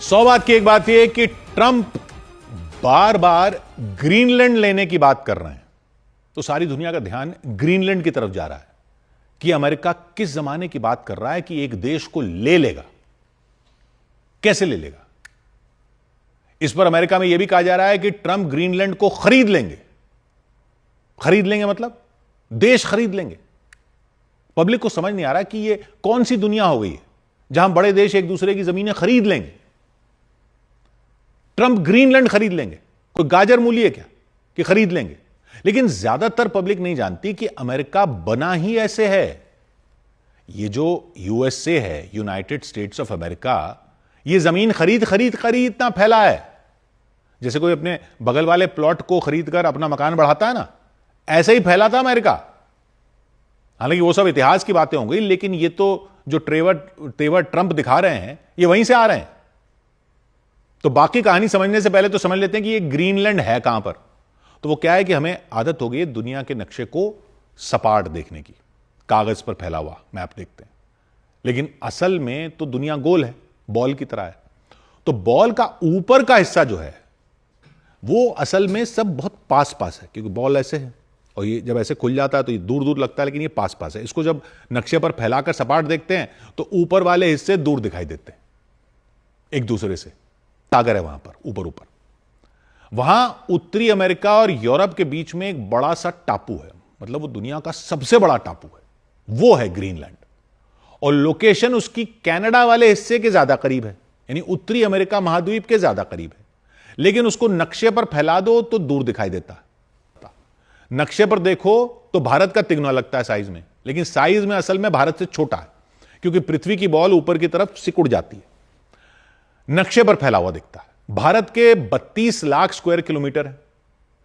100 बात की एक बात यह कि ट्रंप बार बार ग्रीनलैंड लेने की बात कर रहे हैं, तो सारी दुनिया का ध्यान ग्रीनलैंड की तरफ जा रहा है कि अमेरिका किस जमाने की बात कर रहा है कि एक देश को ले लेगा, कैसे ले लेगा। इस पर अमेरिका में यह भी कहा जा रहा है कि ट्रंप ग्रीनलैंड को खरीद लेंगे। खरीद लेंगे मतलब देश खरीद लेंगे। पब्लिक को समझ नहीं आ रहा कि यह कौन सी दुनिया हो गई है जहां बड़े देश एक दूसरे की जमीनें खरीद लेंगे। ट्रंप ग्रीनलैंड खरीद लेंगे, कोई गाजर मूली है क्या कि खरीद लेंगे। लेकिन ज्यादातर पब्लिक नहीं जानती कि अमेरिका बना ही ऐसे है। ये जो यूएसए है, यूनाइटेड स्टेट्स ऑफ अमेरिका, ये जमीन खरीद इतना फैला है। जैसे कोई अपने बगल वाले प्लॉट को खरीद कर अपना मकान बढ़ाता है ना, ऐसे ही फैला था अमेरिका। हालांकि वो सब इतिहास की बातें होंगी, लेकिन ये तो जो तेवर ट्रंप दिखा रहे हैं ये वहीं से आ रहे हैं। तो बाकी कहानी समझने से पहले तो समझ लेते हैं कि ये ग्रीनलैंड है कहां पर। तो वो क्या है कि हमें आदत हो गई है दुनिया के नक्शे को सपाट देखने की, कागज पर फैला हुआ मैप देखते हैं। लेकिन असल में तो दुनिया गोल है, बॉल की तरह है। तो बॉल का ऊपर का हिस्सा जो है वो असल में सब बहुत पास पास है, क्योंकि बॉल ऐसे है और ये जब ऐसे खुल जाता है तो ये दूर दूर लगता है, लेकिन ये पास पास है। इसको जब नक्शे पर फैलाकर सपाट देखते हैं तो ऊपर वाले हिस्से दूर दिखाई देते हैं एक दूसरे से। सागर है वहां पर ऊपर ऊपर। वहां उत्तरी अमेरिका और यूरोप के बीच में एक बड़ा सा टापू है, मतलब वो दुनिया का सबसे बड़ा टापू है, वो है ग्रीनलैंड। और लोकेशन उसकी कनाडा वाले हिस्से के ज्यादा करीब है, यानी उत्तरी अमेरिका महाद्वीप के ज्यादा करीब है। लेकिन उसको नक्शे पर फैला दो तो दूर दिखाई देता है। नक्शे पर देखो तो भारत का तिगुना लगता है साइज में, लेकिन साइज में असल में भारत से छोटा है, क्योंकि पृथ्वी की बॉल ऊपर की तरफ सिकुड़ जाती है। नक्शे पर फैला हुआ दिखता है। भारत के 32 लाख स्क्वायर किलोमीटर है,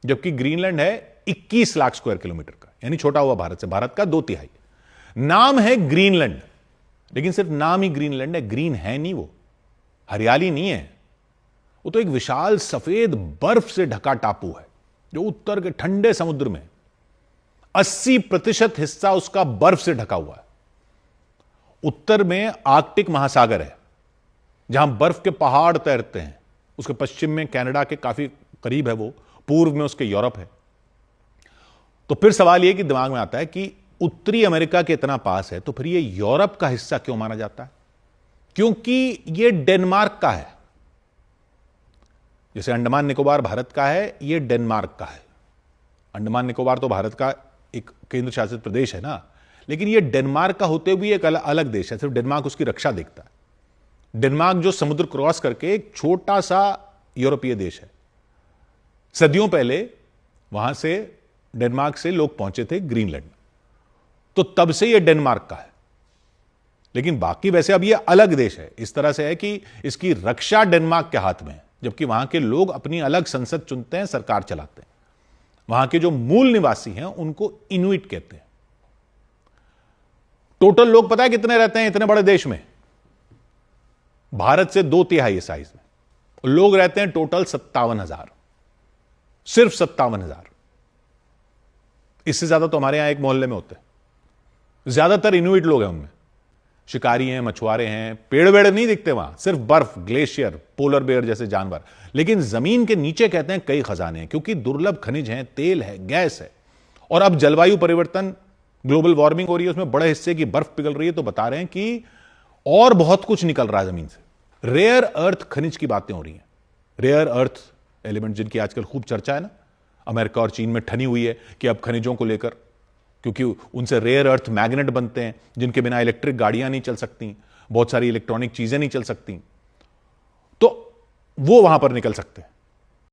जबकि ग्रीनलैंड है 21 लाख स्क्वायर किलोमीटर का, यानी छोटा हुआ भारत से, भारत का 2/3। नाम है ग्रीनलैंड, लेकिन सिर्फ नाम ही ग्रीनलैंड है, ग्रीन है नहीं, वो हरियाली नहीं है। वो तो एक विशाल सफेद बर्फ से ढका टापू है जो उत्तर के ठंडे समुद्र में 80% हिस्सा उसका बर्फ से ढका हुआ है। उत्तर में आर्कटिक महासागर है जहां बर्फ के पहाड़ तैरते हैं। उसके पश्चिम में कनाडा के काफी करीब है वो, पूर्व में उसके यूरोप है। तो फिर सवाल यह कि दिमाग में आता है कि उत्तरी अमेरिका के इतना पास है तो फिर यह यूरोप का हिस्सा क्यों माना जाता है? क्योंकि यह डेनमार्क का है। जैसे अंडमान निकोबार भारत का है, यह डेनमार्क का है। अंडमान निकोबार तो भारत का एक केंद्र शासित प्रदेश है ना, लेकिन यह डेनमार्क का होते हुए एक अलग देश है। सिर्फ डेनमार्क उसकी रक्षा देखता है। डेनमार्क जो समुद्र क्रॉस करके एक छोटा सा यूरोपीय देश है। सदियों पहले वहां से डेनमार्क से लोग पहुंचे थे ग्रीनलैंड, तो तब से यह डेनमार्क का है। लेकिन बाकी वैसे अब यह अलग देश है, इस तरह से है कि इसकी रक्षा डेनमार्क के हाथ में है, जबकि वहां के लोग अपनी अलग संसद चुनते हैं, सरकार चलाते हैं। वहां के जो मूल निवासी हैं उनको इनुइट कहते हैं। टोटल लोग पता है कितने रहते हैं इतने बड़े देश में? भारत से 2/3 साइज में लोग रहते हैं टोटल 57,000, सिर्फ 57,000। इससे ज्यादा तो हमारे यहां एक मोहल्ले में होते हैं। ज्यादातर इनुइट लोग हैं, उनमें शिकारी हैं, मछुआरे हैं। पेड़ वेड़ नहीं दिखते वहां, सिर्फ बर्फ, ग्लेशियर, पोलर बेयर जैसे जानवर। लेकिन जमीन के नीचे कहते हैं कई खजाने हैं, क्योंकि दुर्लभ खनिज हैं, तेल है, गैस है। और अब जलवायु परिवर्तन, ग्लोबल वार्मिंग हो रही है, उसमें बड़े हिस्से की बर्फ पिघल रही है, तो बता रहे हैं कि और बहुत कुछ निकल रहा है जमीन से। रेयर अर्थ खनिज की बातें हो रही हैं। रेयर अर्थ एलिमेंट जिनकी आजकल खूब चर्चा है ना, अमेरिका और चीन में ठनी हुई है कि अब खनिजों को लेकर, क्योंकि उनसे रेयर अर्थ मैग्नेट बनते हैं जिनके बिना इलेक्ट्रिक गाड़ियां नहीं चल सकती, बहुत सारी इलेक्ट्रॉनिक चीजें नहीं चल सकती, तो वो वहां पर निकल सकते हैं।